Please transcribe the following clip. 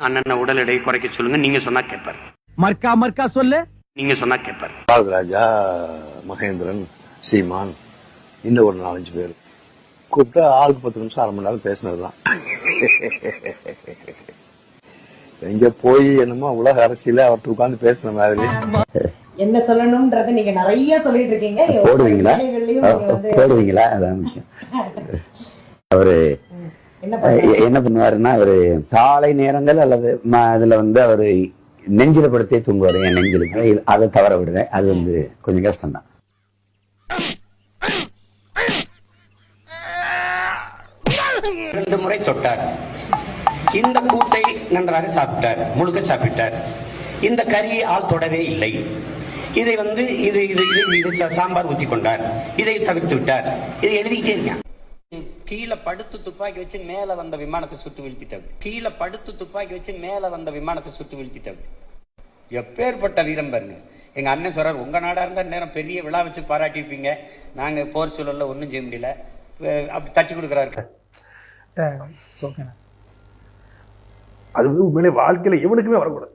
அண்ணன் உடல் எடையை குறைக்க சொல்லுங்க, நீங்க சொன்னா கேட்பார். மர்க்கா மர்க்கா சொல்லு, நீங்க சொன்னா கேட்பார். பாரதராஜா, மகேந்திரன், சீமான், இன்னும் ஒரு 4-5 பேர் கூப்பிட்டா ஆளுக்கு 10 நிமிஷம் 1/2 மணி நேரம் பேசினதுதான். எங்க போய் என்னமோ உலக அரசியல அவர்கிட்ட உட்கார்ந்து பேசின மாதிரி. என்ன சொல்லணும்ன்றத நீங்க நிறைய சொல்லிட்டு இருக்கீங்க. போடுவீங்களா? அதான் விஷயம். அவரு என்ன பண்ணுவாருன்னா, அவரு காலை நேரங்கள் அல்லது அதுல அவரு நெஞ்சில படுத்தே தூங்குவாரு. என் நெஞ்சில அதை தவற விடுவேன். அது கொஞ்சம் கஷ்டம்தான். ரெண்டு முறை தொட்டார். இந்த கூட்டை நன்றாக சாப்பிட்டார், முழுக்க சாப்பிட்டார். இந்த கறியை ஆள் தொடவே இல்லை. இதை இது சாம்பார் ஊத்தி கொண்டார், இதை தவிர்த்து விட்டார். இதை எழுதிக்கிட்டே இருக்கேன். கீழே படுத்து துப்பாக்கி வச்சு மேல வந்த விமானத்தை சுட்டு வீழ்த்திட்டார். கீழே படுத்து துப்பாக்கி வச்சு மேல வந்த விமானத்தை சுட்டு வீழ்த்திட்டார். எப்பேற்பட்ட வீரம் பாருங்க. எங்க அண்ணன் சொல்றாரு, உங்க நாடா இருந்தா நேரம் பெரிய விழா வச்சு பாராட்டிருப்பீங்க, நாங்க போர் சூழல்ல ஒன்னும் செய்ய முடியல, அப்படி தட்டி கொடுக்குறாரு. அது உண்மையிலே வாழ்க்கையில எவனுக்குமே வரக்கூடாது.